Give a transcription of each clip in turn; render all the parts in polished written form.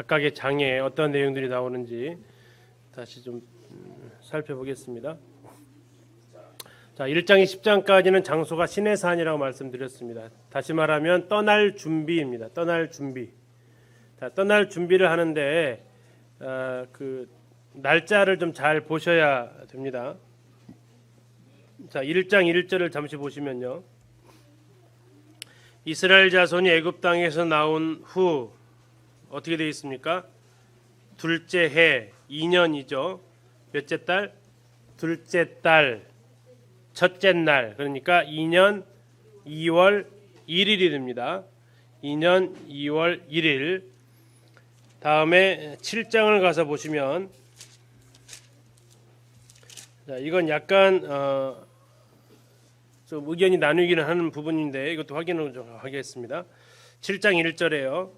각각의 장에 어떤 내용들이 나오는지 다시 좀 살펴보겠습니다. 자, 1장에 10장까지는 장소가 시내산이라고 말씀드렸습니다. 다시 말하면 떠날 준비입니다. 떠날 준비. 자, 떠날 준비를 하는데 그 날짜를 좀 잘 보셔야 됩니다. 자, 1장 1절을 잠시 보시면요. 이스라엘 자손이 애굽 땅에서 나온 후 어떻게 되어 있습니까? 둘째 해 2년이죠. 몇째 달? 둘째 달 첫째 날, 그러니까 2년 2월 1일이 됩니다. 2년 2월 1일. 다음에 7장을 가서 보시면, 자, 이건 약간 좀 의견이 나누기는 하는 부분인데 이것도 확인을 좀 하겠습니다. 7장 1절에요.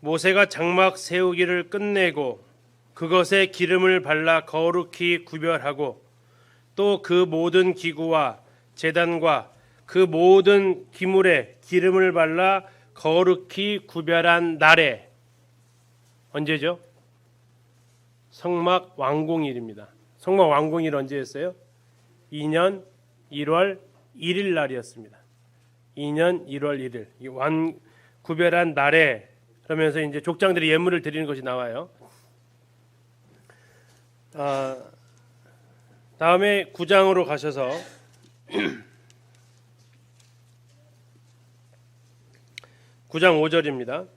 모세가 장막 세우기를 끝내고 그것에 기름을 발라 거룩히 구별하고 또 그 모든 기구와 제단과 그 모든 기물에 기름을 발라 거룩히 구별한 날에, 언제죠? 성막 완공일입니다. 성막 완공일 언제였어요? 2년 1월 1일 날이었습니다. 2년 1월 1일. 이 구별한 날에, 그러면서 이제 족장들이 예물을 드리는 것이 나와요. 다음에 9장으로 가셔서 9장 5절입니다.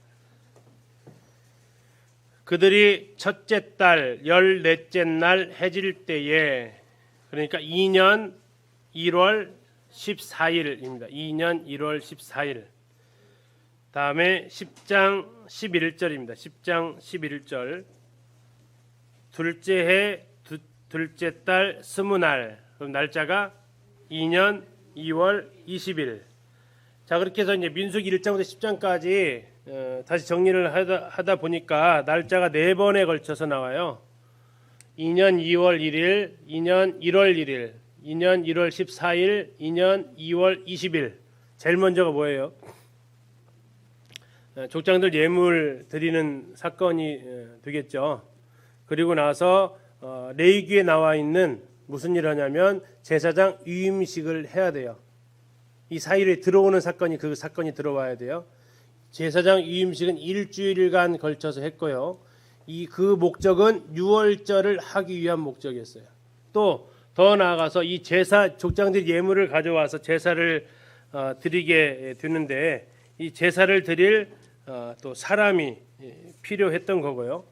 그들이 첫째 달 14째 날 해질 때에, 그러니까 2년 1월 14일입니다. 2년 1월 14일. 다음에 10장 11절입니다. 10장 11절. 둘째 해 둘째 달 20날. 그럼 날짜가 2년 2월 20일. 자, 그렇게 해서 이제 민수기 1장부터 10장까지 다시 정리를 하다 보니까 날짜가 4번에 걸쳐서 나와요. 2년 2월 1일, 2년 1월 1일, 2년 1월 14일, 2년 2월 20일. 제일 먼저가 뭐예요? 족장들 예물 드리는 사건이 되겠죠. 그리고 나서 레위기에 나와 있는 무슨 일을 하냐면 제사장 위임식을 해야 돼요. 이 사일에 들어오는 사건이 그 사건이 들어와야 돼요. 제사장 위임식은 일주일간 걸쳐서 했고요. 그 목적은 유월절을 하기 위한 목적이었어요. 또 더 나아가서 이 제사 족장들이 예물을 가져와서 제사를 드리게 되는데 이 제사를 드릴 또 사람이 필요했던 거고요.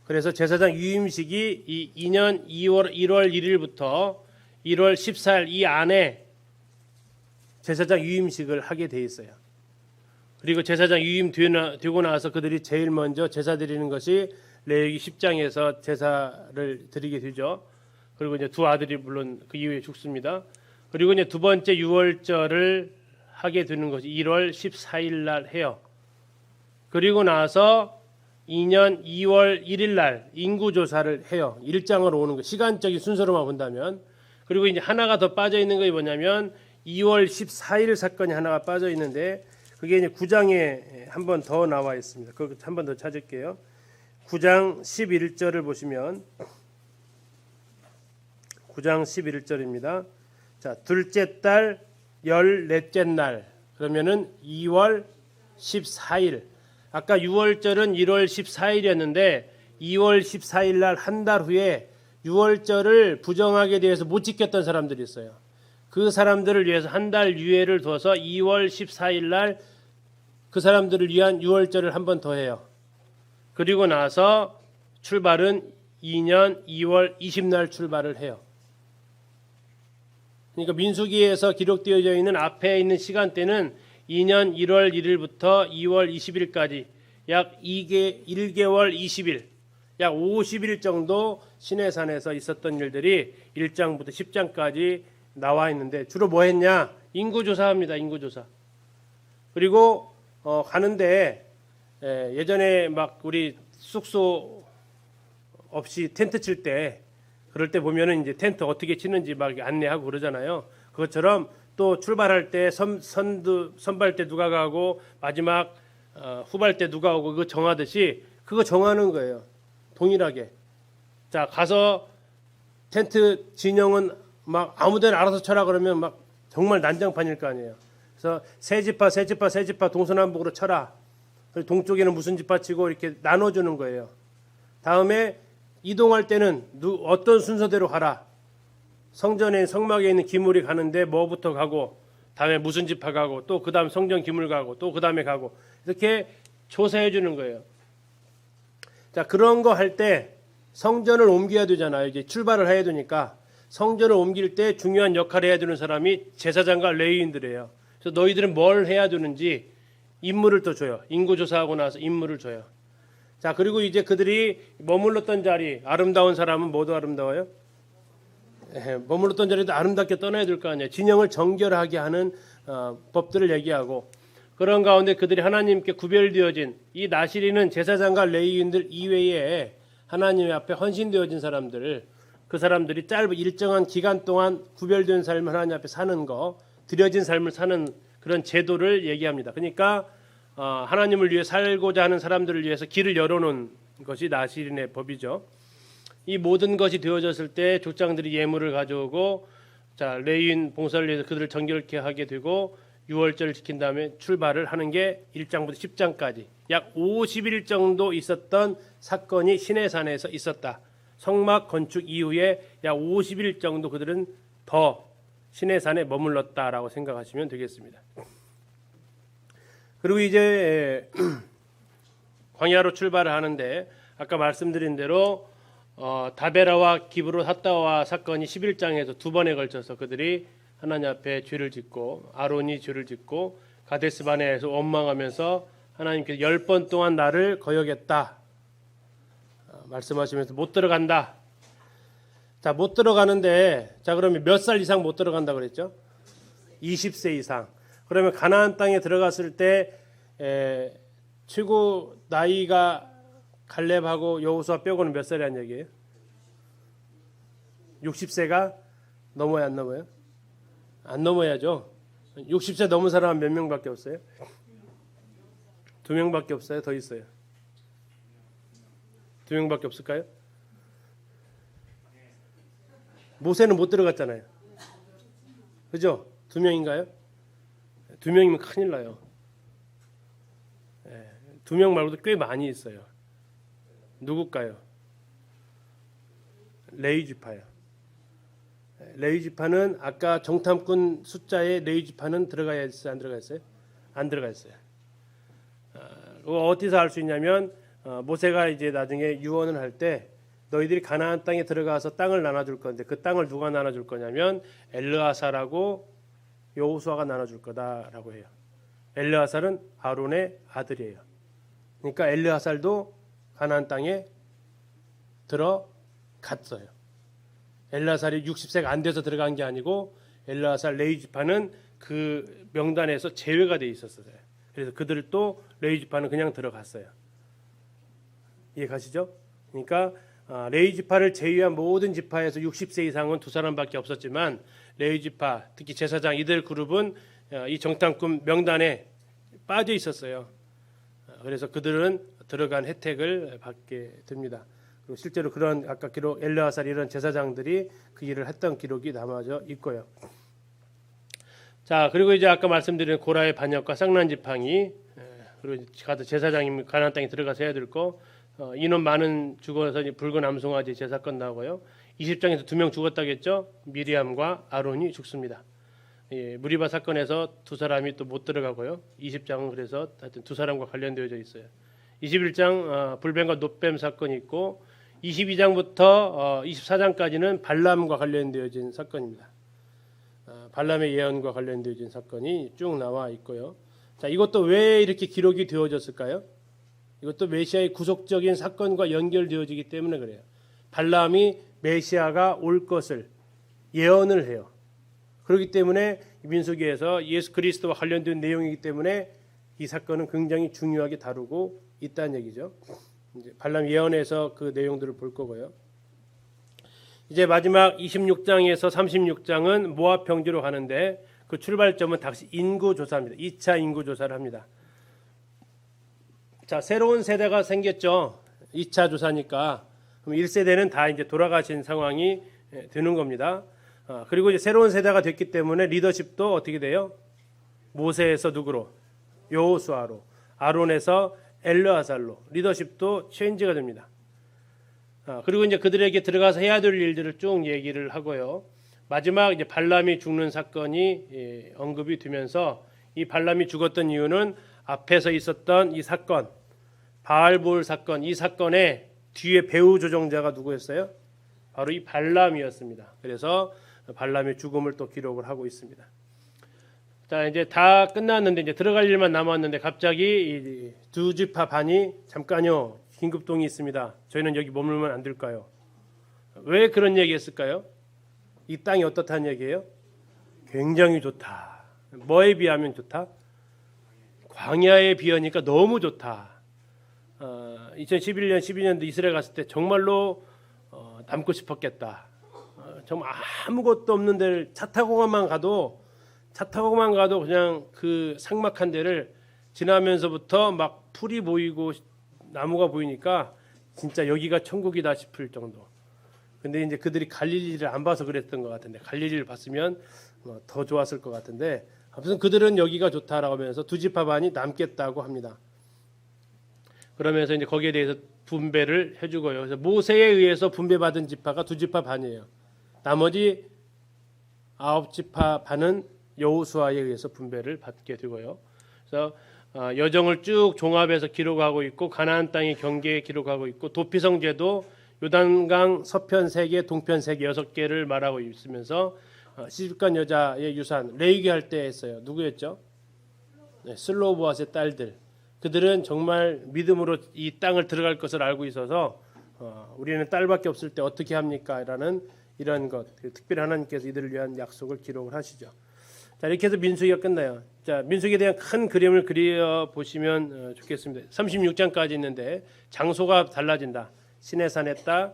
그래서 제사장 위임식이 이 2년 1월 1일부터 1월 14일 이 안에 제사장 위임식을 하게 돼 있어요. 그리고 제사장 위임 되고 나서 그들이 제일 먼저 제사 드리는 것이 레위기 10장에서 제사를 드리게 되죠. 그리고 이제 두 아들이 물론 그 이후에 죽습니다. 그리고 이제 두 번째 유월절을 하게 되는 것이 1월 14일 날 해요. 그리고 나서 2년 2월 1일 날 인구조사를 해요. 1장으로 오는 거, 시간적인 순서로만 본다면. 그리고 이제 하나가 더 빠져 있는 것이 뭐냐면 2월 14일 사건이 하나가 빠져 있는데 그게 이제 9장에 한 번 더 나와 있습니다. 그거 한 번 더 찾을게요. 9장 11절을 보시면 9장 11절입니다. 자, 둘째 달 14째 날, 그러면은 2월 14일. 아까 6월절은 1월 14일이었는데 2월 14일 날 한 달 후에 6월절을 부정하게 되어서 못 지켰던 사람들이 있어요. 그 사람들을 위해서 한 달 유예를 둬서 2월 14일 날 그 사람들을 위한 6월절을 한 번 더 해요. 그리고 나서 출발은 2년 2월 20날 출발을 해요. 그러니까 민수기에서 기록되어져 있는 앞에 있는 시간대는 2년 1월 1일부터 2월 20일까지 약 1개월 20일, 약 50일 정도 시내산에서 있었던 일들이 1장부터 10장까지 나와 있는데 주로 뭐 했냐? 인구조사합니다. 인구조사. 그리고 가는데 예전에 막 우리 숙소 없이 텐트 칠 때 그럴 때 보면은 이제 텐트 어떻게 치는지 막 안내하고 그러잖아요. 그것처럼 또 출발할 때 선발 때 누가 가고 마지막 후발 때 누가 오고 그거 정하듯이 그거 정하는 거예요. 동일하게. 자, 가서 텐트 진영은 막 아무데나 알아서 쳐라 그러면 막 정말 난장판일 거 아니에요. 그래서 세 지파 동서남북으로 쳐라. 동쪽에는 무슨 지파 치고 이렇게 나눠주는 거예요. 다음에 이동할 때는 어떤 순서대로 가라. 성전에 성막에 있는 기물이 가는데 뭐부터 가고, 다음에 무슨 지파 가고, 또 그 다음 성전 기물 가고, 또 그 다음에 가고, 이렇게 조사해 주는 거예요. 자, 그런 거 할 때 성전을 옮겨야 되잖아요. 이제 출발을 해야 되니까 성전을 옮길 때 중요한 역할을 해야 되는 사람이 제사장과 레위인들이에요. 그래서 너희들은 뭘 해야 되는지 임무를 또 줘요. 인구 조사하고 나서 임무를 줘요. 자, 그리고 이제 그들이 머물렀던 자리, 아름다운 사람은 모두 아름다워요? 머물렀던 자리도 아름답게 떠나야 될 거 아니에요. 진영을 정결하게 하는 법들을 얘기하고, 그런 가운데 그들이 하나님께 구별되어진, 이 나시리는 제사장과 레위인들 이외에 하나님 앞에 헌신되어진 사람들, 그 사람들이 짧은 일정한 기간 동안 구별된 삶을 하나님 앞에 사는 거, 드려진 삶을 사는 그런 제도를 얘기합니다. 그러니까 하나님을 위해 살고자 하는 사람들을 위해서 길을 열어놓은 것이 나시린의 법이죠. 이 모든 것이 되어졌을 때 족장들이 예물을 가져오고, 자, 레위인 봉사를 위해서 그들을 정결케 하게 되고, 유월절을 지킨 다음에 출발을 하는 게 1장부터 10장까지 약 50일 정도 있었던 사건이 시내산에서 있었다. 성막 건축 이후에 약 50일 정도 그들은 더 시내산에 머물렀다라고 생각하시면 되겠습니다. 그리고 이제 광야로 출발을 하는데, 아까 말씀드린 대로 다베라와 기브로 핫다와 사건이 11장에서 두 번에 걸쳐서 그들이 하나님 앞에 죄를 짓고, 아론이 죄를 짓고 가데스바네에서 원망하면서 하나님께서 10번 동안 나를 거역했다 말씀하시면서 못 들어간다. 자, 못 들어가는데, 자, 그러면 몇 살 이상 못 들어간다 그랬죠? 20세 이상. 그러면 가나안 땅에 들어갔을 때 최고 나이가 갈렙하고 여호수아 빼고는 몇 살이란 얘기예요? 60세가 넘어야 안 넘어요? 안 넘어야죠. 60세 넘은 사람은 몇 명밖에 없어요? 2명밖에 없어요? 더 있어요? 2명밖에 없을까요? 모세는 못 들어갔잖아요. 그죠? 2명인가요? 2명이면 큰일 나요. 2명 말고도 꽤 많이 있어요. 누굴까요? 레위 지파요. 레위 지파는 아까 정탐꾼 숫자에 레위 지파는 들어가야 했어요? 안 들어가 있어요? 안 들어가 있어요. 어디서 알 수 있냐면 모세가 이제 나중에 유언을 할 때 너희들이 가나안 땅에 들어가서 땅을 나눠줄 건데 그 땅을 누가 나눠줄 거냐면 엘르아살하고 여호수아가 나눠줄 거다라고 해요. 엘르아살은 아론의 아들이에요. 그러니까 엘르아살도 가나안 땅에 들어갔어요. 엘르아살이 60세가 안 돼서 들어간 게 아니고 엘르아살 레위 지파는 그 명단에서 제외가 돼 있었어요. 그래서 그들도 레위 지파는 그냥 들어갔어요. 이해 가시죠? 그러니까 레위 지파를 제외한 모든 지파에서 60세 이상은 두 사람밖에 없었지만 레위 지파, 특히 제사장 이들 그룹은 이 정탐꾼 명단에 빠져 있었어요. 그래서 그들은 들어간 혜택을 받게 됩니다. 그리고 실제로 그런 아까 기록 엘르아살 이런 제사장들이 그 일을 했던 기록이 남아져 있고요. 자, 그리고 이제 아까 말씀드린 고라의 반역과 쌍난 지팡이, 그리고 가도 제사장이 가나안 땅에 들어가서 해야 될 거, 인원 많은 죽어서 붉은 암송아지 제사건 나오고요. 20장에서 2명 죽었다겠죠. 미리암과 아론이 죽습니다. 예, 무리바 사건에서 두 사람이 또 못 들어가고요. 20장은 그래서 하여튼 두 사람과 관련되어져 있어요. 21장 불뱀과 놋뱀 사건이 있고 22장부터 24장까지는 발람과 관련되어진 사건입니다. 발람의 예언과 관련되어진 사건이 쭉 나와 있고요. 자, 이것도 왜 이렇게 기록이 되어졌을까요? 이것도 메시아의 구속적인 사건과 연결되어지기 때문에 그래요. 발람이 메시아가 올 것을 예언을 해요. 그렇기 때문에 민수기에서 예수 그리스도와 관련된 내용이기 때문에 이 사건은 굉장히 중요하게 다루고 있다는 얘기죠. 이제 발람 예언에서 그 내용들을 볼 거고요. 이제 마지막 26장에서 36장은 모압 평지로 가는데 그 출발점은 다시 인구 조사입니다. 2차 인구 조사를 합니다. 자, 새로운 세대가 생겼죠. 2차 조사니까. 그럼 1세대는 다 이제 돌아가신 상황이 되는 겁니다. 그리고 이제 새로운 세대가 됐기 때문에 리더십도 어떻게 돼요? 모세에서 누구로? 여호수아로. 아론에서 엘르아살로. 리더십도 체인지가 됩니다. 그리고 이제 그들에게 들어가서 해야 될 일들을 쭉 얘기를 하고요. 마지막 이제 발람이 죽는 사건이 언급이 되면서 이 발람이 죽었던 이유는 앞에서 있었던 이 사건, 바알볼 사건, 이 사건의 뒤에 배후 조종자가 누구였어요? 바로 이 발람이었습니다. 그래서 발람의 죽음을 또 기록을 하고 있습니다. 자, 이제 다 끝났는데 이제 들어갈 일만 남았는데 갑자기 이 두 지파 반이 잠깐요, 긴급동이 있습니다. 저희는 여기 머물면 안 될까요? 왜 그런 얘기했을까요? 이 땅이 어떻다는 얘기예요? 굉장히 좋다. 뭐에 비하면 좋다? 광야에 비하니까 너무 좋다. 2011년, 12년도 이스라엘 갔을 때 정말로 남고 싶었겠다. 정말 아무것도 없는 데를 차 타고만 가도 그냥 그 삭막한 데를 지나면서부터 막 풀이 보이고 나무가 보이니까 진짜 여기가 천국이다 싶을 정도. 근데 이제 그들이 갈릴리를 안 봐서 그랬던 것 같은데, 갈릴리를 봤으면 더 좋았을 것 같은데, 아무튼 그들은 여기가 좋다라고 하면서 두 지파 반이 남겠다고 합니다. 그러면서 이제 거기에 대해서 분배를 해주고요. 그래서 모세에 의해서 분배받은 지파가 두 지파 반이에요. 나머지 9지파 반은 여호수아에 의해서 분배를 받게 되고요. 그래서 여정을 쭉 종합해서 기록하고 있고, 가나안 땅의 경계에 기록하고 있고, 도피성제도 요단강 서편 3개, 동편 3개, 6개를 말하고 있으면서 시집간 여자의 유산 레위기 할 때 했어요. 누구였죠? 네, 슬로보앗의 딸들. 그들은 정말 믿음으로 이 땅을 들어갈 것을 알고 있어서 우리는 딸밖에 없을 때 어떻게 합니까? 라는 이런 것, 특별히 하나님께서 이들을 위한 약속을 기록을 하시죠. 자, 이렇게 해서 민수기가 끝나요. 자, 민수기에 대한 큰 그림을 그려 보시면 좋겠습니다. 36장까지 있는데 장소가 달라진다. 시내산에 있다,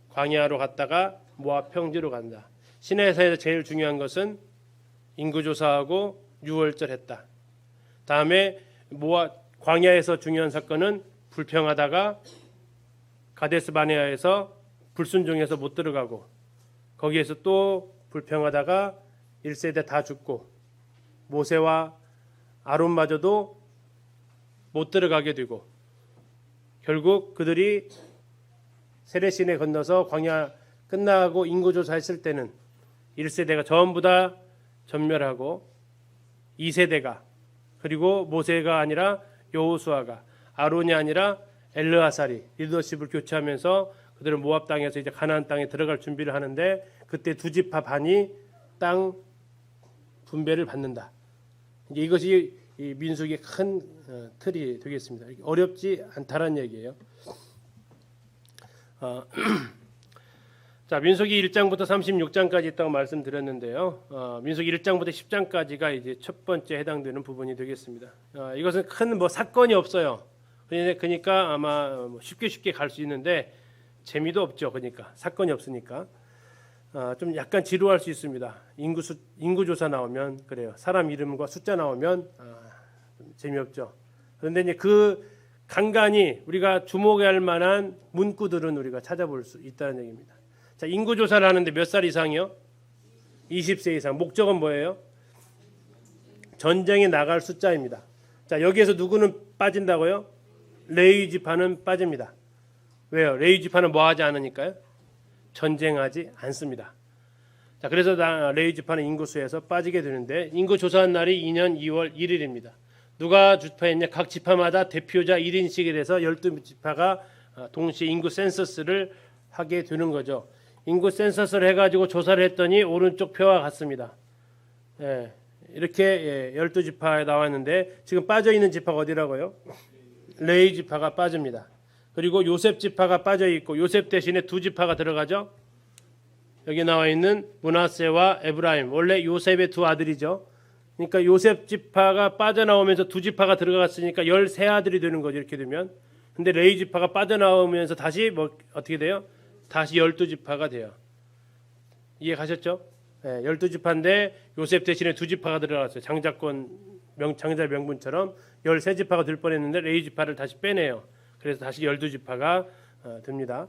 광야로 갔다가 모압 평지로 간다. 시내산에서 제일 중요한 것은 인구조사하고 유월절 했다. 다음에 모압 광야에서 중요한 사건은 불평하다가 가데스 바네아에서 불순종해서 못 들어가고, 거기에서 또 불평하다가 1세대 다 죽고, 모세와 아론마저도 못 들어가게 되고, 결국 그들이 세례시내 건너서 광야 끝나고 인구조사했을 때는 1세대가 전부 다 전멸하고, 2세대가, 그리고 모세가 아니라 여호수아가, 아론이 아니라 엘르아살이 리더십을 교체하면서 그들은 모압 땅에서 이제 가나안 땅에 들어갈 준비를 하는데, 그때 두 지파 반이 땅 분배를 받는다. 이제 이것이 이 민수기의 큰 틀이 되겠습니다. 어렵지 않다라는 얘기예요. 자, 민수기 1장부터 36장까지 있다고 말씀드렸는데요. 민수기 1장부터 10장까지가 이제 첫 번째 해당되는 부분이 되겠습니다. 이것은 큰 뭐 사건이 없어요. 그러니까 아마 쉽게 갈 수 있는데 재미도 없죠. 그러니까 사건이 없으니까 좀 약간 지루할 수 있습니다. 인구조사 나오면 그래요. 사람 이름과 숫자 나오면 좀 재미없죠. 그런데 이제 그 간간히 우리가 주목해야 할 만한 문구들은 우리가 찾아볼 수 있다는 얘기입니다. 자, 인구조사를 하는데 몇 살 이상이요? 20세 이상. 목적은 뭐예요? 전쟁에 나갈 숫자입니다. 자, 여기에서 누구는 빠진다고요? 레위 지파는 빠집니다. 왜요? 레위 지파는 뭐 하지 않으니까요? 전쟁하지 않습니다. 자, 그래서 레위 지파는 인구수에서 빠지게 되는데, 인구 조사한 날이 2년 2월 1일입니다. 누가 주파했냐? 각 지파마다 대표자 1인씩에 대해서 12지파가 동시에 인구 센서스를 하게 되는 거죠. 인구 센서스를 해가지고 조사를 했더니 오른쪽 표와 같습니다. 예, 이렇게 12지파에 나왔는데 지금 빠져있는 지파가 어디라고요? 레위 지파가 빠집니다. 그리고 요셉 지파가 빠져있고, 요셉 대신에 두 지파가 들어가죠. 여기 나와 있는 므낫세와 에브라임, 원래 요셉의 두 아들이죠. 그러니까 요셉 지파가 빠져나오면서 두 지파가 들어갔으니까 13아들이 되는 거죠. 이렇게 되면. 근데 레위 지파가 빠져나오면서 다시 뭐 어떻게 돼요? 다시 12지파가 돼요. 이해 가셨죠? 네, 12지파인데 요셉 대신에 두 지파가 들어갔어요. 장자권 장자 명분처럼 13지파가 될 뻔했는데 레위 지파를 다시 빼내요. 그래서 다시 12지파가 됩니다.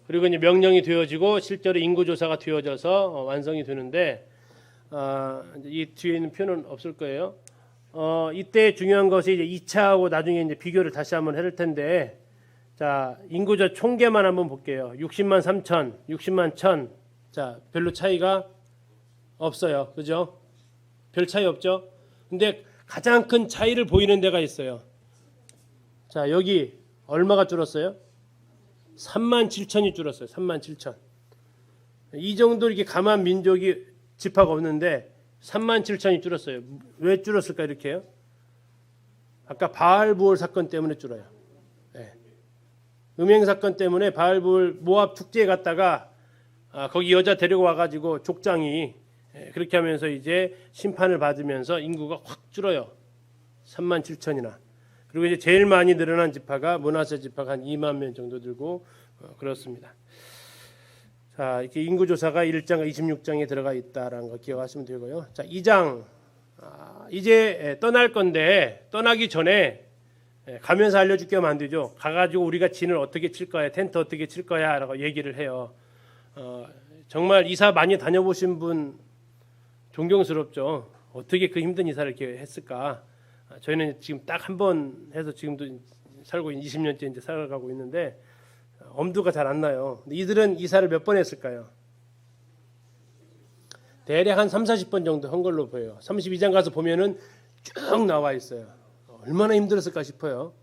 그리고 이제 명령이 되어지고 실제로 인구조사가 되어져서 완성이 되는데 이 뒤에 있는 표는 없을 거예요. 이때 중요한 것이 이제 2차하고 나중에 이제 비교를 다시 한번 해볼 텐데, 자 인구조 총계만 한번 볼게요. 60만 3천, 60만 1천. 자 별로 차이가 없어요, 그죠? 별 차이 없죠? 근데 가장 큰 차이를 보이는 데가 있어요. 자 여기 얼마가 줄었어요? 3만 7천이 줄었어요. 3만 7천. 이 정도 이렇게 가만 민족이 지파가 없는데 3만 7천이 줄었어요. 왜 줄었을까 이렇게요? 아까 바알부올 사건 때문에 줄어요. 네. 음행 사건 때문에 바알부올 모압 축제에 갔다가 거기 여자 데리고 와가지고 족장이 그렇게 하면서 이제 심판을 받으면서 인구가 확 줄어요. 3만 7천이나. 그리고 이제 제일 많이 늘어난 지파가 므낫세 지파가 한 2만 명 정도 들고 그렇습니다. 자, 이렇게 인구 조사가 1장 26장에 들어가 있다라는 거 기억하시면 되고요. 자, 2장 이제 떠날 건데 떠나기 전에 가면서 알려줄게 하면 안 되죠. 가가지고 우리가 진을 어떻게 칠 거야, 텐트 어떻게 칠 거야라고 얘기를 해요. 정말 이사 많이 다녀보신 분 존경스럽죠. 어떻게 그 힘든 이사를 이렇게 했을까? 저희는 지금 딱 한 번 해서 지금도 살고 20년째 이제 살아가고 있는데 엄두가 잘 안 나요. 근데 이들은 이사를 몇 번 했을까요? 대략 한 3, 40번 정도 한 걸로 보여요. 32장 가서 보면은 쭉 나와 있어요. 얼마나 힘들었을까 싶어요.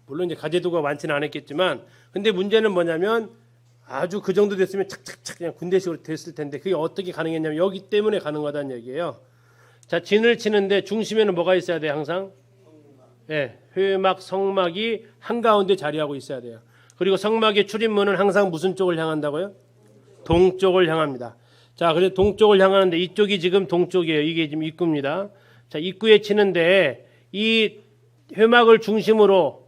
물론 이제 가제도가 많지는 않았겠지만, 근데 문제는 뭐냐면 아주 그 정도 됐으면 착착착 그냥 군대식으로 됐을 텐데 그게 어떻게 가능했냐면 여기 때문에 가능하다는 얘기예요. 자, 진을 치는데 중심에는 뭐가 있어야 돼요? 항상 회막, 성막이 한가운데 자리하고 있어야 돼요. 그리고 성막의 출입문은 항상 무슨 쪽을 향한다고요? 동쪽을 향합니다. 자, 그래서 동쪽을 향하는데 이쪽이 지금 동쪽이에요. 이게 지금 입구입니다. 자, 입구에 치는데 이 회막을 중심으로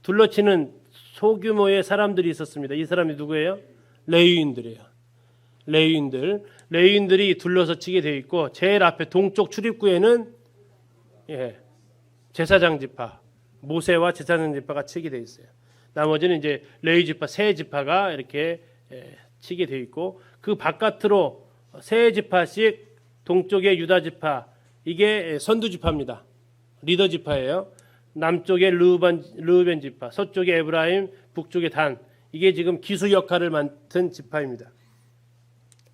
둘러치는 소규모의 사람들이 있었습니다. 이 사람이 누구예요? 레위인들이에요. 레위인들이 둘러서 치게 되어 있고 제일 앞에 동쪽 출입구에는 제사장 지파, 모세와 제사장 지파가 치게 되어 있어요. 나머지는 이제 레위 지파, 세 지파가 이렇게 치게 되어 있고 그 바깥으로 세 지파씩 동쪽에 유다 지파, 이게 선두 지파입니다. 리더 지파예요. 남쪽에 르우벤 지파, 서쪽에 에브라임, 북쪽에 단, 이게 지금 기수 역할을 맡은 지파입니다.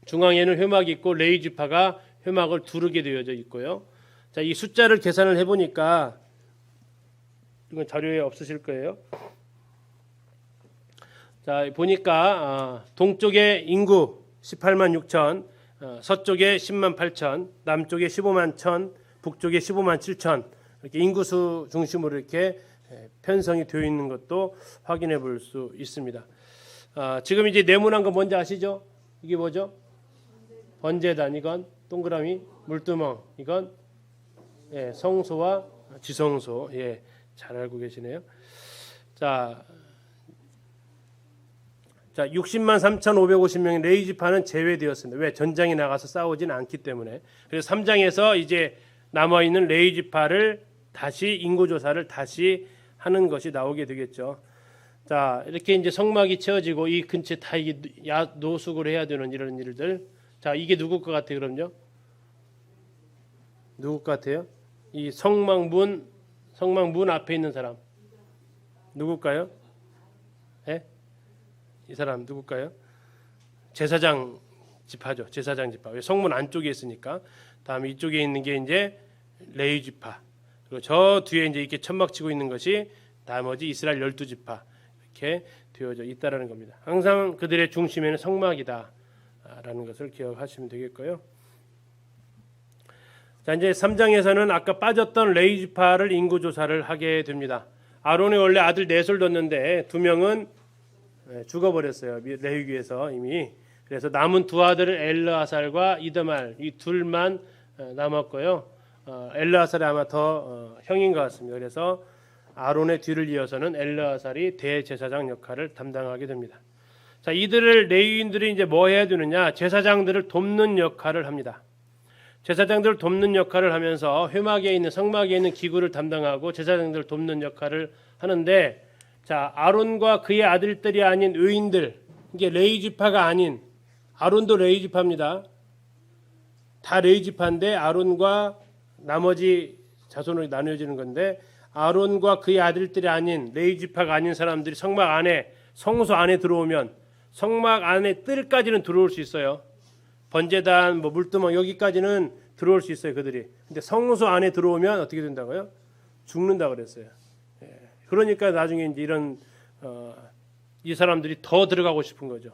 중앙에는 회막이 있고 레위 지파가 회막을 두르게 되어져 있고요. 자, 이 숫자를 계산을 해보니까 이건 자료에 없으실 거예요. 자, 보니까 동쪽에 인구 18만 6천, 서쪽에 10만 8천, 남쪽에 15만 1천, 북쪽에 15만 7천, 이렇게 인구수 중심으로 이렇게 편성이 되어 있는 것도 확인해 볼 수 있습니다. 지금 이제 네모난 거 뭔지 아시죠? 이게 뭐죠? 번제단, 이건 동그라미, 물두멍, 이건 성소와 지성소. 잘 알고 계시네요. 자, 60만 3,550명의 레위 지파는 제외되었습니다. 왜? 전장에 나가서 싸우지는 않기 때문에. 그래서 3장에서 이제 남아 있는 레위 지파를 다시 인구 조사를 다시 하는 것이 나오게 되겠죠. 자, 이렇게 이제 성막이 채워지고 이 근처에 다 이게 노숙을 해야 되는 이런 일들. 자, 이게 누구 것 같아요, 그럼요? 누구 것 같아요? 이 성막문 앞에 있는 사람 누굴까요? 이 사람 누굴까요? 제사장 지파죠. 제사장 지파. 성문 안쪽에 있으니까. 다음에 이쪽에 있는 게 이제 레위 지파. 그리고 저 뒤에 이제 이렇게 천막 치고 있는 것이 나머지 이스라엘 12지파 이렇게 되어져 있다라는 겁니다. 항상 그들의 중심에는 성막이다라는 것을 기억하시면 되겠고요. 자, 이제 3장에서는 아까 빠졌던 레위 지파를 인구 조사를 하게 됩니다. 아론이 원래 아들 넷을 뒀는데 2명은 죽어버렸어요. 레위기에서 이미. 그래서 남은 두 아들은 엘르아살과 이드말, 이 둘만 남았고요. 엘르아살이 아마 더 형인 것 같습니다. 그래서 아론의 뒤를 이어서는 엘르아살이 대제사장 역할을 담당하게 됩니다. 자, 이들을 레위인들이 이제 뭐 해야 되느냐? 제사장들을 돕는 역할을 합니다. 제사장들을 돕는 역할을 하면서 회막에 있는 성막에 있는 기구를 담당하고 제사장들을 돕는 역할을 하는데, 자, 아론과 그의 아들들이 아닌 의인들, 이게 레위 지파가 아닌, 아론도 레위 지파입니다. 다 레위 지파인데 아론과 나머지 자손으로 나누어지는 건데, 아론과 그의 아들들이 아닌 레위 지파가 아닌 사람들이 성막 안에, 성소 안에 들어오면 성막 안에 뜰까지는 들어올 수 있어요. 번제단, 뭐 물두멍 여기까지는 들어올 수 있어요, 그들이. 근데 성소 안에 들어오면 어떻게 된다고요? 죽는다 그랬어요. 예. 그러니까 나중에 이제 이런 이 사람들이 더 들어가고 싶은 거죠.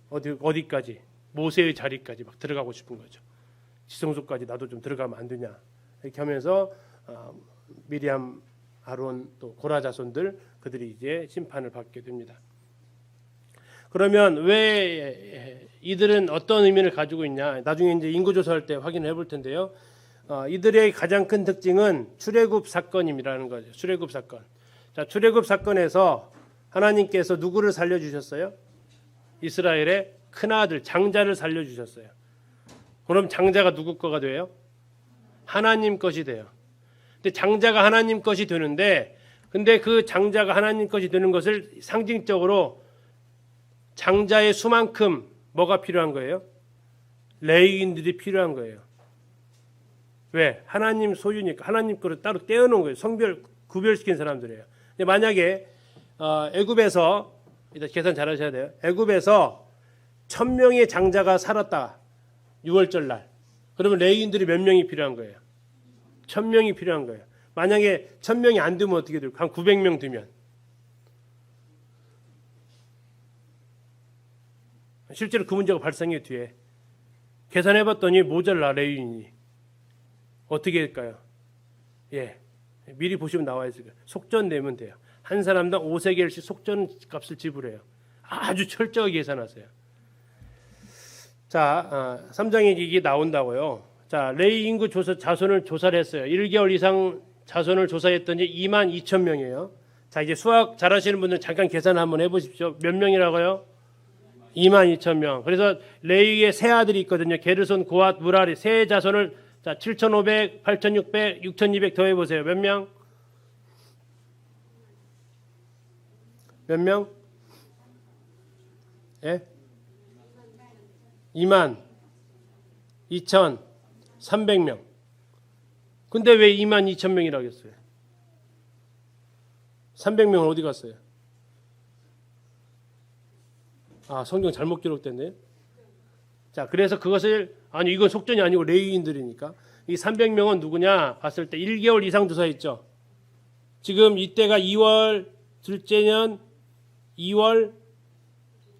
어디까지? 모세의 자리까지 막 들어가고 싶은 거죠. 지성소까지 나도 좀 들어가면 안 되냐? 이렇게 하면서 미리암, 아론 또 고라 자손들 그들이 이제 심판을 받게 됩니다. 그러면 왜 이들은 어떤 의미를 가지고 있냐? 나중에 이제 인구 조사할 때 확인을 해볼 텐데요. 이들의 가장 큰 특징은 출애굽 사건임이라는 거죠. 출애굽 사건. 자, 출애굽 사건에서 하나님께서 누구를 살려주셨어요? 이스라엘의 큰 아들 장자를 살려주셨어요. 그럼 장자가 누구 거가 돼요? 하나님 것이 돼요. 근데 장자가 하나님 것이 되는데, 근데 그 장자가 하나님 것이 되는 것을 상징적으로 장자의 수만큼 뭐가 필요한 거예요? 레위인들이 필요한 거예요. 왜? 하나님 소유니까 하나님 거를 따로 떼어놓은 거예요. 성별 구별시킨 사람들이에요. 근데 만약에 애굽에서 일단 계산 잘하셔야 돼요. 애굽에서 1000명의 장자가 살았다. 6월절 날. 그러면 레위인들이 몇 명이 필요한 거예요? 1000명이 필요한 거예요. 만약에 1000명이 안 되면 어떻게 될까요? 한 900명 되면. 실제로 그 문제가 발생해 뒤에 계산해봤더니 모자라 레위인이. 어떻게 할까요? 예, 미리 보시면 나와 있어요. 속전 내면 돼요. 한 사람당 5세겔씩 속전 값을 지불해요. 아주 철저하게 계산하세요. 자, 3장에 이게 나온다고요. 자, 레위 인구 자손을 조사를 했어요. 1개월 이상 자손을 조사했더니 22,000명이에요. 자, 이제 수학 잘하시는 분들 잠깐 계산 한번 해보십시오. 몇 명이라고요? 22,000명. 그래서 레위의 세 아들이 있거든요. 게르손, 고앗, 무라리 세 자손을 자 7,500, 8,600, 6,200 더해보세요. 몇 명? 몇 명? 예? 22,300명. 근데 왜 22,000명이라고 했어요? 300명은 어디 갔어요? 아, 성경 잘못 기록됐네요. 자, 그래서 그것을 아니 이건 속전이 아니고 레위인들이니까 이 300명은 누구냐 봤을 때 1개월 이상 조사했죠. 지금 이때가 2월 둘째 년 2월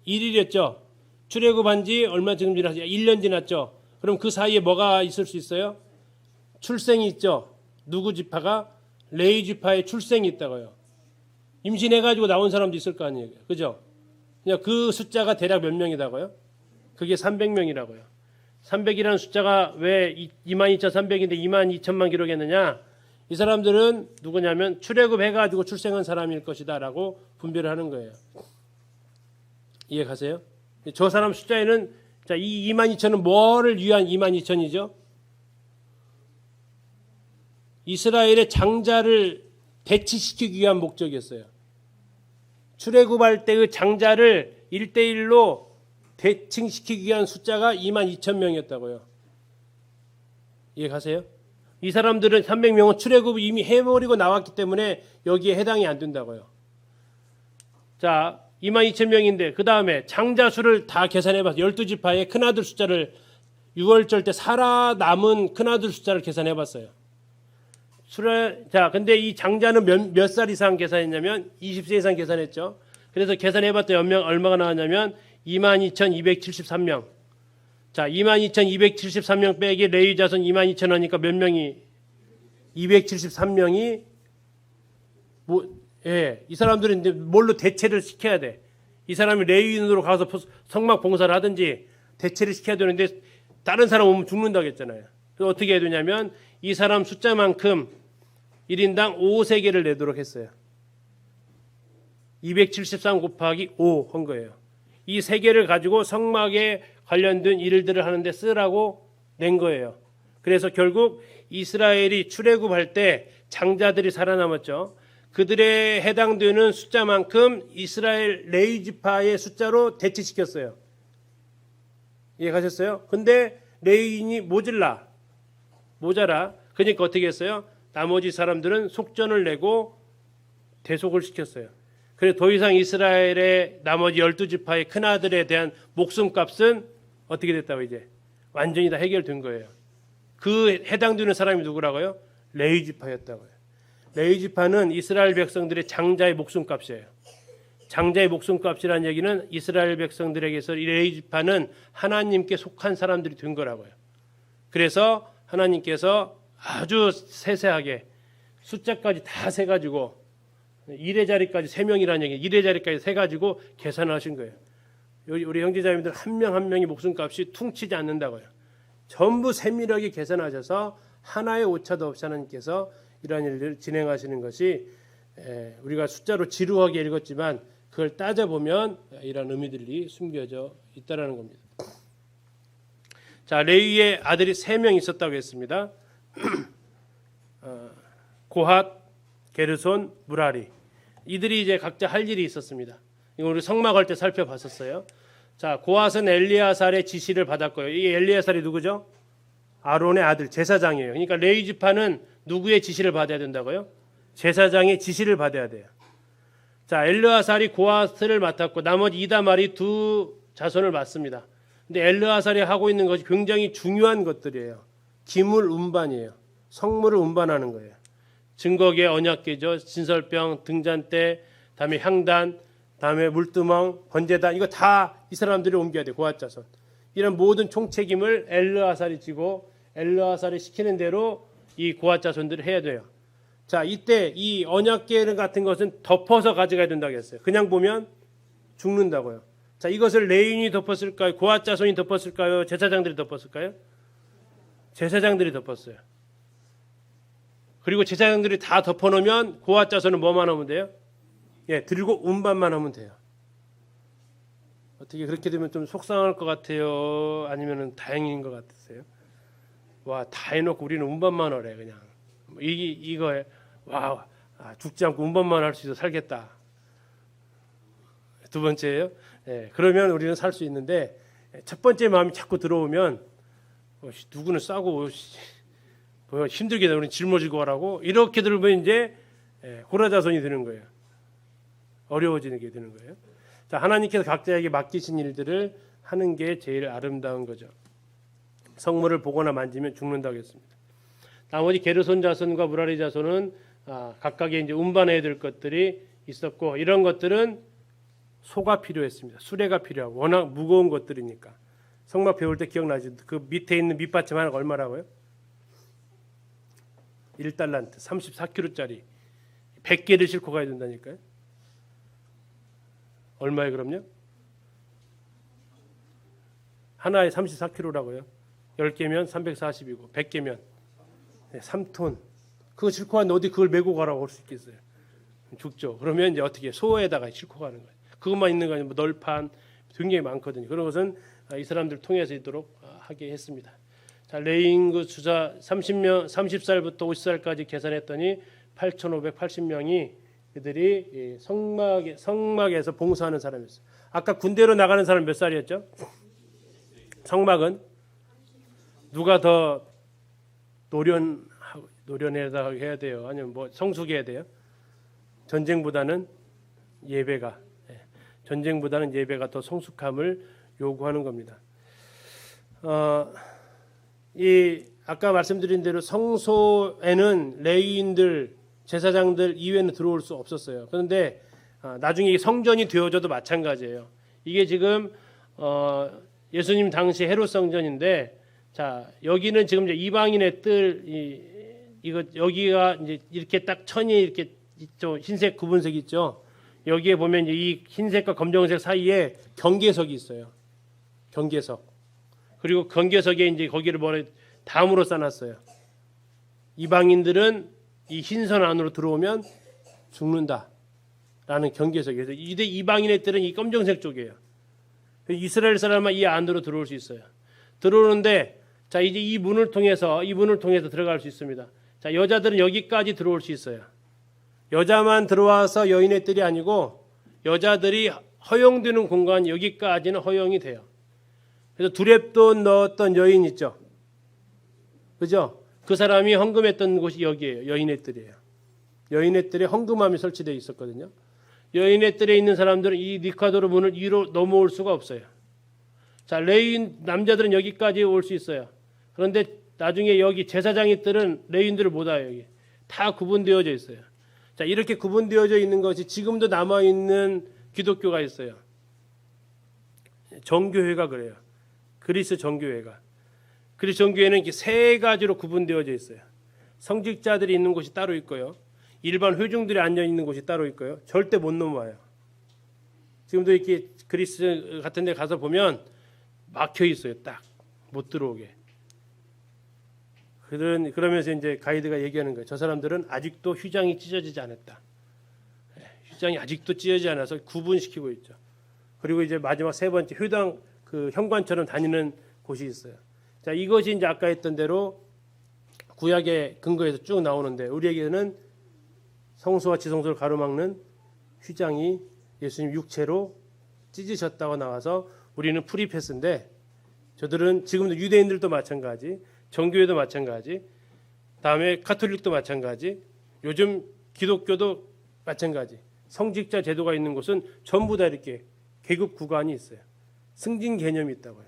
1일이었죠. 출애굽한 지 얼마 지금 지났죠? 1년 지났죠. 그럼 그 사이에 뭐가 있을 수 있어요? 출생이 있죠. 누구 지파가? 레위 지파의 출생이 있다고요. 임신해가지고 나온 사람도 있을 거 아니에요. 그죠? 그냥 그 숫자가 대략 몇 명이라고요? 그게 300명이라고요. 300이라는 숫자가 왜 22,300인데 22,000만 기록했느냐? 이 사람들은 누구냐면 출애굽해가지고 출생한 사람일 것이다라고 분별을 하는 거예요. 이해 가세요? 저 사람 숫자에는 자, 이 22,000은 뭐를 위한 22,000이죠? 이스라엘의 장자를 대치시키기 위한 목적이었어요. 출애굽할 때의 장자를 1대1로 대칭시키기 위한 숫자가 22,000명이었다고요. 이해 가세요? 이 사람들은 300명은 출애굽을 이미 해버리고 나왔기 때문에 여기에 해당이 안 된다고요. 자, 22,000명인데 그 다음에 장자 수를 다 계산해봐서 12지파의 큰아들 숫자를 6월절 때 살아남은 큰아들 숫자를 계산해봤어요. 자, 근데 이 장자는 몇 살 이상 계산했냐면 20세 이상 계산했죠. 그래서 계산해봤더니 얼마가 나왔냐면 22,273명. 자, 22,273명 빼기 레위 자손 22,000 하니까 몇 명이? 273명이 예, 이 사람들은 이제 뭘로 대체를 시켜야 돼. 이 사람이 레위인으로 가서 성막 봉사를 하든지 대체를 시켜야 되는데 다른 사람 오면 죽는다고 했잖아요. 그래서 어떻게 해야 되냐면 이 사람 숫자만큼 1인당 5세겔을 내도록 했어요. 273 곱하기 5 한 거예요. 이 세 개를 가지고 성막에 관련된 일들을 하는데 쓰라고 낸 거예요. 그래서 결국 이스라엘이 출애굽할 때 장자들이 살아남았죠. 그들에 해당되는 숫자만큼 이스라엘 레위 지파의 숫자로 대치시켰어요. 이해가셨어요? 근데 레위인이 모자라. 그러니까 어떻게 했어요? 나머지 사람들은 속전을 내고 대속을 시켰어요. 그래서 더 이상 이스라엘의 나머지 12지파의 큰아들에 대한 목숨값은 어떻게 됐다고 이제 완전히 다 해결된 거예요. 그 해당되는 사람이 누구라고요? 레위 지파였다고요. 레위 지파는 이스라엘 백성들의 장자의 목숨값이에요. 장자의 목숨값이라는 얘기는 이스라엘 백성들에게서 이 레위 지파는 하나님께 속한 사람들이 된 거라고요. 그래서 하나님께서 아주 세세하게 숫자까지 다 세가지고 1의 자리까지 3명이라는 얘기, 1의 자리까지 세가지고 계산하신 거예요. 우리 형제자매들 한 명 한 명의 목숨값이 퉁치지 않는다고요. 전부 세밀하게 계산하셔서 하나의 오차도 없이 하나님께서 이러한 일들을 진행하시는 것이 우리가 숫자로 지루하게 읽었지만 그걸 따져보면 이런 의미들이 숨겨져 있다는 겁니다. 자, 레위의 아들이 3명 있었다고 했습니다. 고핫, 게르손, 무라리. 이들이 이제 각자 할 일이 있었습니다. 이거 우리 성막할 때 살펴봤었어요. 자, 고핫은 엘리야살의 지시를 받았고요. 이 엘리야살이 누구죠? 아론의 아들, 제사장이에요. 그러니까 레위 지파는 누구의 지시를 받아야 된다고요? 제사장의 지시를 받아야 돼요. 자, 엘르아살이 고핫을 맡았고 나머지 이다말이 두 자손을 맡습니다. 근데 엘르아살이 하고 있는 것이 굉장히 중요한 것들이에요. 기물 운반이에요. 성물을 운반하는 거예요. 증거계, 언약계죠. 진설병, 등잔대, 다음에 향단, 다음에 물두멍, 번제단, 이거 다 이 사람들이 옮겨야 돼요. 고핫 자손. 이런 모든 총책임을 엘르아살이 지고 엘르아살이 시키는 대로 이 고핫 자손들을 해야 돼요. 자, 이때 이 언약계 같은 것은 덮어서 가져가야 된다고 했어요. 그냥 보면 죽는다고요. 자, 이것을 레위인이 덮었을까요? 고핫 자손이 덮었을까요? 제사장들이 덮었을까요? 제사장들이 덮었어요. 그리고 제사장들이 다 덮어놓으면 고핫 자손은 뭐만 하면 돼요? 예, 들고 운반만 하면 돼요. 어떻게 그렇게 되면 좀 속상할 것 같아요? 아니면은 다행인 것 같으세요? 와, 다 해놓고 우리는 운반만 하래 그냥. 이거에 와, 죽지 않고 운반만 할 수 있어 살겠다. 두 번째예요. 예, 그러면 우리는 살 수 있는데 첫 번째 마음이 자꾸 들어오면 누구는 싸고 힘들게 돼. 우리는 짊어지고 하라고 이렇게 들으면 이제 고라자손이 되는 거예요. 어려워지게 되는 거예요. 자, 하나님께서 각자에게 맡기신 일들을 하는 게 제일 아름다운 거죠. 성물을 보거나 만지면 죽는다고 했습니다. 나머지 게르손 자손과 무라리 자손은 각각의 이제 운반해야 될 것들이 있었고 이런 것들은 소가 필요했습니다. 수레가 필요하고 워낙 무거운 것들이니까. 성막 배울 때 기억나죠? 그 밑에 있는 밑받침 하나가 얼마라고요? 1달란트, 34kg짜리 100개를 싣고 가야 된다니까요. 얼마에 그럼요? 하나에 34kg라고요. 10개면 340이고 100개면 3톤. 그거 싣고 가는데 어디 그걸 메고 가라고 할 수 있겠어요? 죽죠. 그러면 이제 어떻게 소에다가 싣고 가는 거예요. 그것만 있는 거 아니면 널판 굉장히 많거든요. 그런 것은 이 사람들 통해서 있도록 하게 했습니다. 자, 레위인 그 수자 30살부터 50살까지 계산했더니 8,580명이 그들이 성막에서 봉사하는 사람이었어요. 아까 군대로 나가는 사람 몇 살이었죠? 성막은 누가 더 노련해다 해야 돼요? 아니면 뭐 성숙해야 돼요? 전쟁보다는 예배가 더 성숙함을 요구하는 겁니다. 이 아까 말씀드린 대로 성소에는 레위인들, 제사장들 이외에는 들어올 수 없었어요. 그런데 나중에 성전이 되어져도 마찬가지예요. 이게 지금 예수님 당시 헤롯 성전인데, 자, 여기는 지금 이제 이방인의 뜰 이거 여기가 이제 이렇게 딱 천이 이렇게 있죠. 흰색 구분색 있죠. 여기에 보면 이제 이 흰색과 검정색 사이에 경계석이 있어요. 경계석. 그리고 경계석에 이제 거기를 담으로 쌓았어요. 이방인들은 이 흰선 안으로 들어오면 죽는다라는 경계석이에요. 이방인의 뜰은 이 검정색 쪽이에요. 이스라엘 사람만 이 안으로 들어올 수 있어요. 들어오는데 자 이제 이 문을 통해서 들어갈 수 있습니다. 자 여자들은 여기까지 들어올 수 있어요. 여자만 들어와서 여인의 뜰이 아니고 여자들이 허용되는 공간 여기까지는 허용이 돼요. 그래서 두렙돈 넣었던 여인 있죠. 그죠? 그 사람이 헌금했던 곳이 여기예요. 여인의 뜰이에요. 여인의 뜰에 헌금함이 설치되어 있었거든요. 여인의 뜰에 있는 사람들은 이 니카도르 문을 위로 넘어올 수가 없어요. 자, 레위인 남자들은 여기까지 올 수 있어요. 그런데 나중에 여기 제사장의 뜰은 레위인들을 못 와요. 여기 다 구분되어져 있어요. 자, 이렇게 구분되어져 있는 것이 지금도 남아 있는 기독교가 있어요. 정교회가 그래요. 그리스 정교회가. 그리스 정교회는 이렇게 세 가지로 구분되어져 있어요. 성직자들이 있는 곳이 따로 있고요. 일반 회중들이 앉아 있는 곳이 따로 있고요. 절대 못 넘어와요. 지금도 이렇게 그리스 같은 데 가서 보면 막혀 있어요. 딱 못 들어오게. 그러면서 이제 가이드가 얘기하는 거예요. 저 사람들은 아직도 휘장이 찢어지지 않았다. 휘장이 아직도 찢어지지 않아서 구분시키고 있죠. 그리고 이제 마지막 세 번째 회당 그 현관처럼 다니는 곳이 있어요. 자, 이것이 이제 아까 했던 대로 구약의 근거에서 쭉 나오는데 우리에게는 성소와 지성소를 가로막는 휘장이 예수님 육체로 찢으셨다고 나와서 우리는 프리패스인데 저들은 지금도 유대인들도 마찬가지, 정교회도 마찬가지, 다음에 카톨릭도 마찬가지, 요즘 기독교도 마찬가지. 성직자 제도가 있는 곳은 전부 다 이렇게 계급 구간이 있어요. 승진 개념이 있다고요.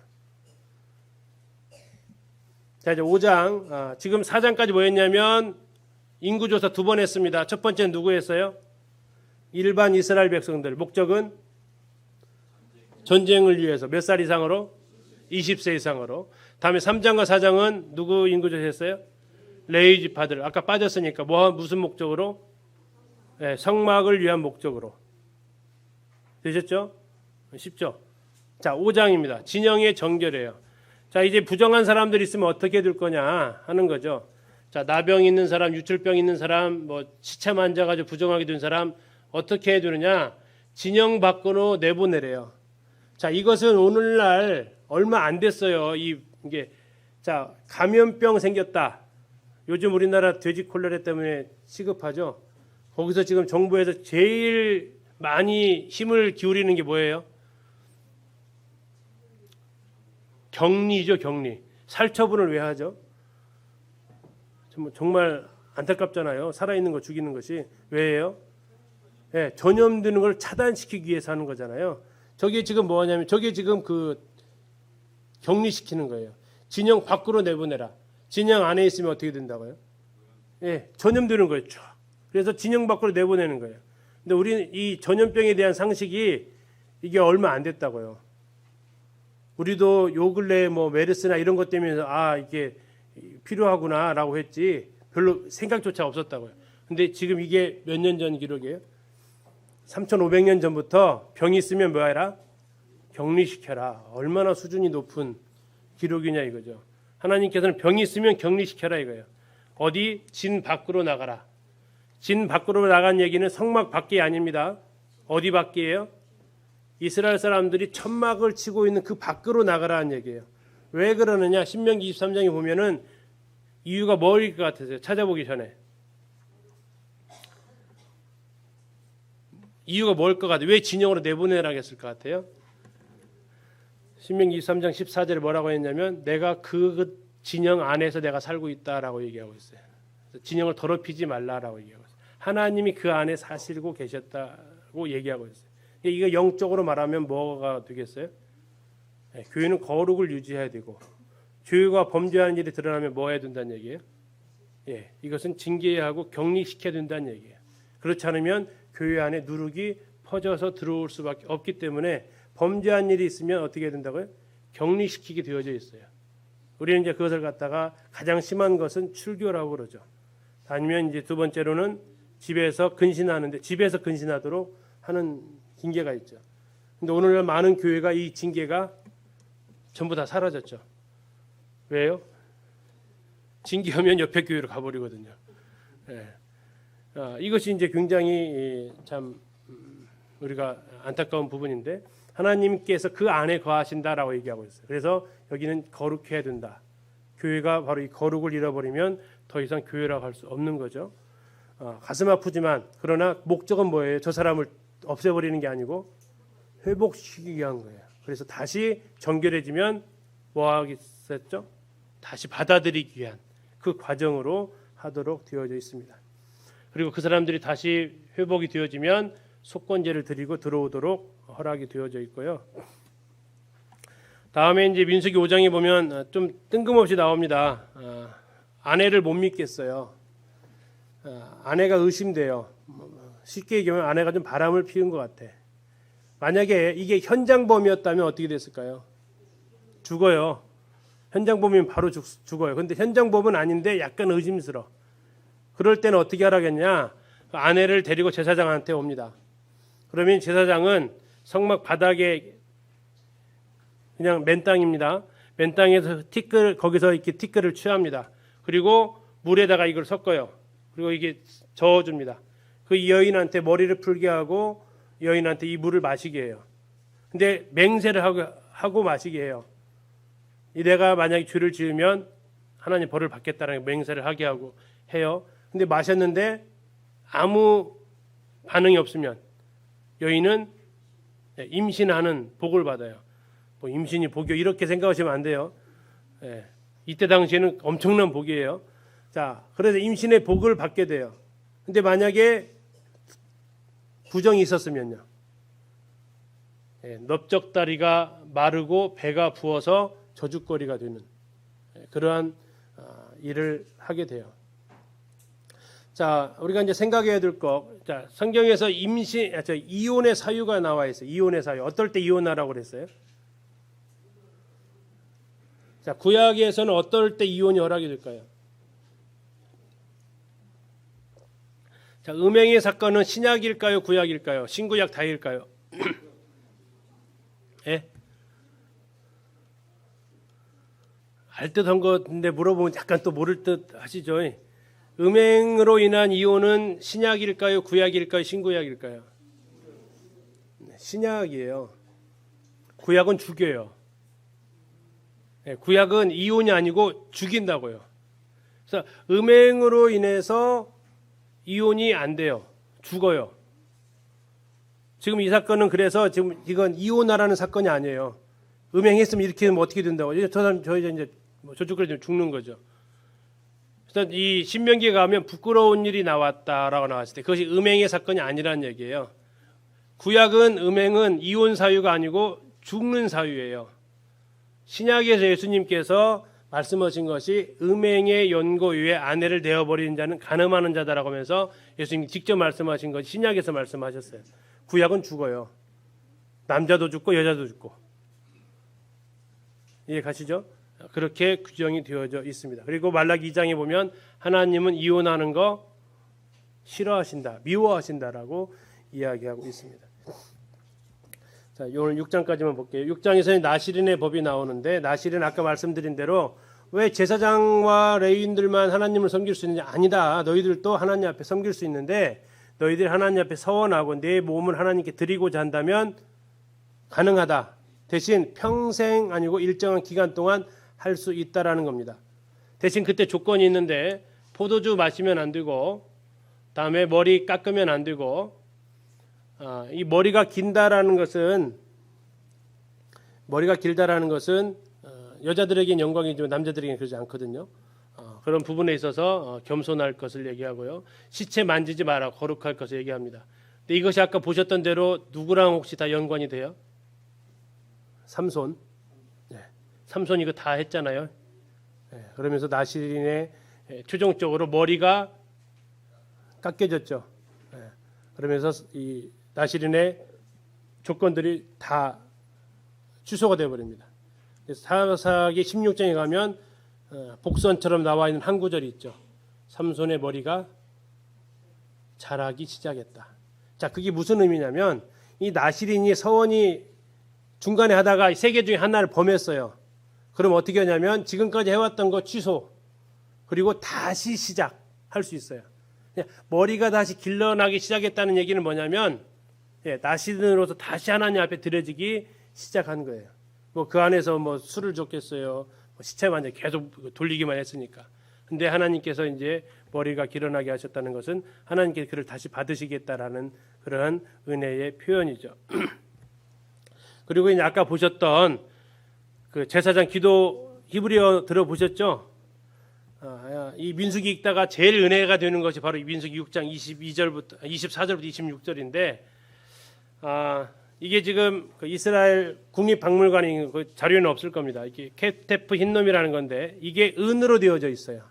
자, 이제 5장. 지금 4장까지 뭐였냐면 인구조사 2번 했습니다. 첫 번째는 누구 했어요? 일반 이스라엘 백성들. 목적은 전쟁을 위해서 몇 살 이상으로? 20세 이상으로. 다음에 3장과 4장은 누구 인구조사 했어요? 레위 지파들. 아까 빠졌으니까 무슨 목적으로? 네, 성막을 위한 목적으로. 되셨죠? 쉽죠? 자, 5장입니다. 진영의 정결이에요. 자, 이제 부정한 사람들이 있으면 어떻게 될 거냐 하는 거죠. 자, 나병 있는 사람, 유출병 있는 사람, 뭐 시체 만져가지고 부정하게 된 사람 어떻게 해두느냐? 진영 밖으로 내보내래요. 자, 이것은 오늘날 얼마 안 됐어요. 이게 자, 감염병 생겼다. 요즘 우리나라 돼지 콜레라 때문에 시급하죠. 거기서 지금 정부에서 제일 많이 힘을 기울이는 게 뭐예요? 격리죠, 격리. 살처분을 왜 하죠? 정말 안타깝잖아요. 살아있는 거 죽이는 것이. 왜예요? 네, 전염되는 걸 차단시키기 위해서 하는 거잖아요. 저게 지금 뭐냐면 저게 지금 그 격리시키는 거예요. 진영 밖으로 내보내라. 진영 안에 있으면 어떻게 된다고요? 예, 전염되는 거예요. 그래서 진영 밖으로 내보내는 거예요. 근데 우리는 이 전염병에 대한 상식이 이게 얼마 안 됐다고요. 우리도 요 근래 뭐 메르스나 이런 것 때문에 이게 필요하구나라고 했지 별로 생각조차 없었다고요. 근데 지금 이게 몇 년 전 기록이에요? 3,500년 전부터 병이 있으면 뭐 해라? 격리시켜라. 얼마나 수준이 높은 기록이냐 이거죠. 하나님께서는 병이 있으면 격리시켜라 이거예요. 어디? 진 밖으로 나가라. 진 밖으로 나간 얘기는 성막 밖이 아닙니다. 어디 밖이에요? 이스라엘 사람들이 천막을 치고 있는 그 밖으로 나가라는 얘기예요. 왜 그러느냐? 신명기 23장에 보면은 이유가 뭐일 것 같으세요? 찾아보기 전에. 이유가 뭘 것 같아요? 왜 진영으로 내보내라고 했을 것 같아요? 신명기 23장 14절에 뭐라고 했냐면 내가 그 진영 안에서 내가 살고 있다라고 얘기하고 있어요. 진영을 더럽히지 말라라고 얘기하고 있어요. 하나님이 그 안에 사시고 계셨다고 얘기하고 있어요. 이거 영적으로 말하면 뭐가 되겠어요? 네, 교회는 거룩을 유지해야 되고 교회가 범죄하는 일이 드러나면 뭐 해야 된다는 얘기예요? 예, 이것은 징계해야 하고 격리시켜야 된다는 얘기예요. 그렇지 않으면 교회 안에 누룩이 퍼져서 들어올 수밖에 없기 때문에 범죄한 일이 있으면 어떻게 해야 된다고요? 격리시키게 되어져 있어요. 우리는 이제 그것을 갖다가 가장 심한 것은 출교라고 그러죠. 아니면 이제 두 번째로는 집에서 근신하는데 집에서 근신하도록 하는 징계가 있죠. 근데 오늘날 많은 교회가 이 징계가 전부 다 사라졌죠. 왜요? 징계하면 옆에 교회로 가버리거든요. 예. 이것이 이제 굉장히 참 우리가 안타까운 부분인데 하나님께서 그 안에 거하신다라고 얘기하고 있어요. 그래서 여기는 거룩해야 된다. 교회가 바로 이 거룩을 잃어버리면 더 이상 교회라고 할 수 없는 거죠. 가슴 아프지만 그러나 목적은 뭐예요? 저 사람을 없애버리는 게 아니고 회복시키기 위한 거예요. 그래서 다시 정결해지면 뭐 하겠었죠? 다시 받아들이기 위한 그 과정으로 하도록 되어져 있습니다. 그리고 그 사람들이 다시 회복이 되어지면 속건제를 드리고 들어오도록 허락이 되어져 있고요. 다음에 이제 민수기 5장에 보면 좀 뜬금없이 나옵니다. 아내를 못 믿겠어요. 아내가 의심돼요. 쉽게 얘기하면 아내가 좀 바람을 피운 것 같아. 만약에 이게 현장범이었다면 어떻게 됐을까요? 죽어요. 현장범이면 바로 죽어요. 근데 현장범은 아닌데 약간 의심스러워. 그럴 때는 어떻게 하라겠냐? 아내를 데리고 제사장한테 옵니다. 그러면 제사장은 성막 바닥에 그냥 맨 땅입니다. 맨 땅에서 거기서 이렇게 티끌을 취합니다. 그리고 물에다가 이걸 섞어요. 그리고 이게 저어줍니다. 그 여인한테 머리를 풀게 하고 여인한테 이 물을 마시게 해요. 근데 맹세를 하고 마시게 해요. 내가 만약에 죄를 지으면 하나님 벌을 받겠다는 맹세를 하게 하고 해요. 근데 마셨는데 아무 반응이 없으면 여인은 임신하는 복을 받아요. 뭐 임신이 복이요 이렇게 생각하시면 안 돼요. 이때 당시에는 엄청난 복이에요. 자, 그래서 임신의 복을 받게 돼요. 근데 만약에 부정이 있었으면요. 넓적다리가 마르고 배가 부어서 저주거리가 되는 그러한 일을 하게 돼요. 자, 우리가 이제 생각해야 될 거. 자, 성경에서 이혼의 사유가 나와 있어요. 이혼의 사유. 어떨 때 이혼하라고 그랬어요? 자, 구약에서는 어떨 때 이혼이 허락이 될까요? 자, 음행의 사건은 신약일까요, 구약일까요? 신구약 다일까요? 예? 알 듯한 건데 물어보면 약간 또 모를 듯 하시죠. 음행으로 인한 이혼은 신약일까요, 구약일까요, 신구약일까요? 신약이에요. 구약은 죽여요. 구약은 이혼이 아니고 죽인다고요. 그래서 음행으로 인해서 이혼이 안 돼요. 죽어요. 지금 이 사건은 그래서 지금 이건 이혼하라는 사건이 아니에요. 음행했으면 이렇게 하면 어떻게 된다고? 저 사람 저 이제 저쪽으로 죽는 거죠. 그래서 이 신명기에 가면 부끄러운 일이 나왔다라고 나왔을 때 그것이 음행의 사건이 아니라는 얘기예요. 구약은 음행은 이혼 사유가 아니고 죽는 사유예요. 신약에서 예수님께서 말씀하신 것이 음행의 연고 위에 아내를 내어버리는 자는 간음하는 자다라고 하면서 예수님이 직접 말씀하신 것이 신약에서 말씀하셨어요. 구약은 죽어요. 남자도 죽고 여자도 죽고. 이해 가시죠? 그렇게 규정이 되어져 있습니다. 그리고 말라기 2장에 보면 하나님은 이혼하는 거 싫어하신다, 미워하신다라고 이야기하고 있습니다. 자, 오늘 6장까지만 볼게요. 6장에서는 나실인의 법이 나오는데 나실은 아까 말씀드린 대로 왜 제사장과 레위인들만 하나님을 섬길 수 있는지 아니다. 너희들도 하나님 앞에 섬길 수 있는데 너희들이 하나님 앞에 서원하고 내 몸을 하나님께 드리고자 한다면 가능하다. 대신 평생 아니고 일정한 기간 동안 할 수 있다라는 겁니다. 대신 그때 조건이 있는데 포도주 마시면 안 되고 다음에 머리 깎으면 안 되고 이 머리가 길다라는 것은 여자들에게는 영광이지만 남자들에게는 그러지 않거든요. 그런 부분에 있어서 겸손할 것을 얘기하고요. 시체 만지지 마라, 거룩할 것을 얘기합니다. 근데 이것이 아까 보셨던 대로 누구랑 혹시 다 연관이 돼요? 삼손. 삼손 이거 다 했잖아요. 그러면서 나실인의 최종적으로 머리가 깎여졌죠. 그러면서 이 나실인의 조건들이 다 취소가 되어버립니다. 사사기 16장에 가면 복선처럼 나와 있는 한 구절이 있죠. 삼손의 머리가 자라기 시작했다. 자, 그게 무슨 의미냐면 이 나실인이 서원이 중간에 하다가 세 개 중에 하나를 범했어요. 그럼 어떻게 하냐면 지금까지 해왔던 거 취소, 그리고 다시 시작할 수 있어요. 머리가 다시 길러나기 시작했다는 얘기는 뭐냐면 나시든으로서 다시 하나님 앞에 드려지기 시작한 거예요. 뭐 그 안에서 뭐 술을 줬겠어요. 시체만 이제 계속 돌리기만 했으니까. 근데 하나님께서 이제 머리가 길어나게 하셨다는 것은 하나님께 그를 다시 받으시겠다라는 그런 은혜의 표현이죠. 그리고 이제 아까 보셨던 그 제사장 기도 히브리어 들어보셨죠? 이 민수기 읽다가 제일 은혜가 되는 것이 바로 이 민수기 6장 22절부터 24절부터 26절인데 이게 지금 그 이스라엘 국립박물관에 그 자료는 없을 겁니다. 이게 케테프 흰놈이라는 건데 이게 은으로 되어져 있어요.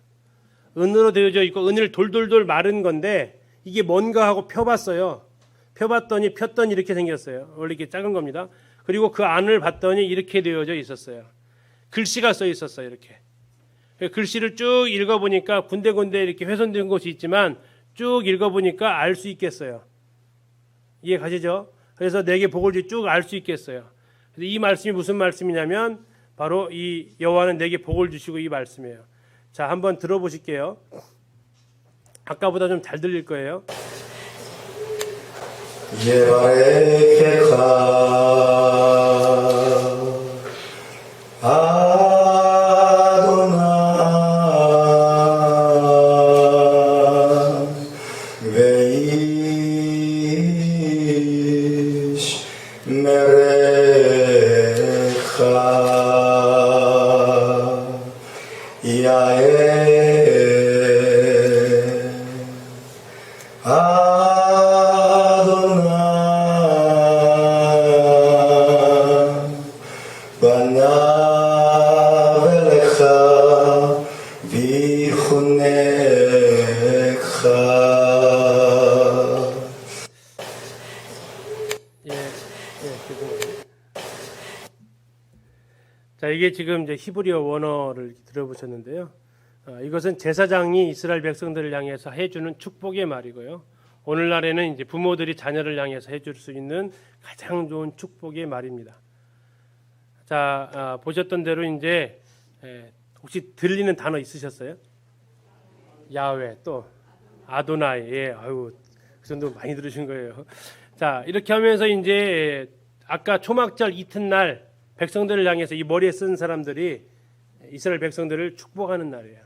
은으로 되어져 있고 은을 돌돌돌 마른 건데 이게 뭔가 하고 펴봤어요. 펴봤더니 폈더니 이렇게 생겼어요. 원래 이렇게 작은 겁니다. 그리고 그 안을 봤더니 이렇게 되어져 있었어요. 글씨가 써 있었어요. 이렇게. 글씨를 쭉 읽어보니까 군데군데 이렇게 훼손된 곳이 있지만 쭉 읽어보니까 알 수 있겠어요. 이해 가시죠? 그래서 내게 복을 주 쭉 알 수 있겠어요. 그래서 이 말씀이 무슨 말씀이냐면 바로 이 여호와는 내게 복을 주시고 이 말씀이에요. 자, 한번 들어보실게요. 아까보다 좀 잘 들릴 거예요. 자, 이게 지금 이제 히브리어 원어를 들어보셨는데요. 이것은 제사장이 이스라엘 백성들을 향해서 해주는 축복의 말이고요. 오늘날에는 이제 부모들이 자녀를 향해서 해줄 수 있는 가장 좋은 축복의 말입니다. 자, 보셨던 대로 이제 혹시 들리는 단어 있으셨어요? 야훼, 또 아도나이, 아유, 그 정도 많이 들으신 거예요. 자, 이렇게 하면서 이제 아까 초막절 이튿날 백성들을 향해서 이 머리에 쓴 사람들이 이스라엘 백성들을 축복하는 날이에요.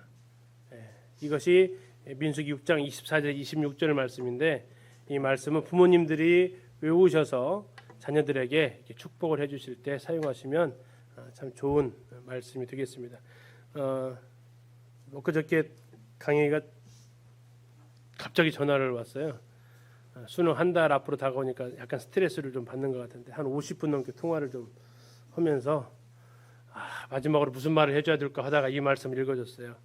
이것이 민수기 6장 24절 26절 말씀인데 이 말씀은 부모님들이 외우셔서 자녀들에게 축복을 해주실 때 사용하시면 참 좋은 말씀이 되겠습니다. 엊그저께 강혜가 갑자기 전화를 왔어요. 수능 한 달 앞으로 다가오니까 약간 스트레스를 좀 받는 것 같은데 한 50분 넘게 통화를 좀 하면서 마지막으로 무슨 말을 해줘야 될까 하다가 이 말씀을 읽어줬어요.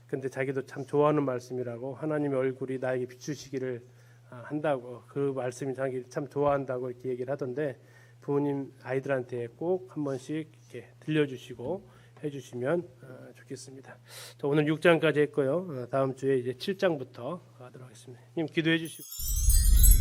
근데 자기도 참 좋아하는 말씀이라고 하나님의 얼굴이 나에게 비추시기를 한다고 그 말씀이 자기 참 좋아한다고 이렇게 얘기를 하던데 부모님 아이들한테 꼭 한 번씩 이렇게 들려주시고 해주시면 좋겠습니다. 자, 오늘 6장까지 했고요. 다음 주에 이제 7장부터 가도록 하겠습니다. 님 기도해 주시고.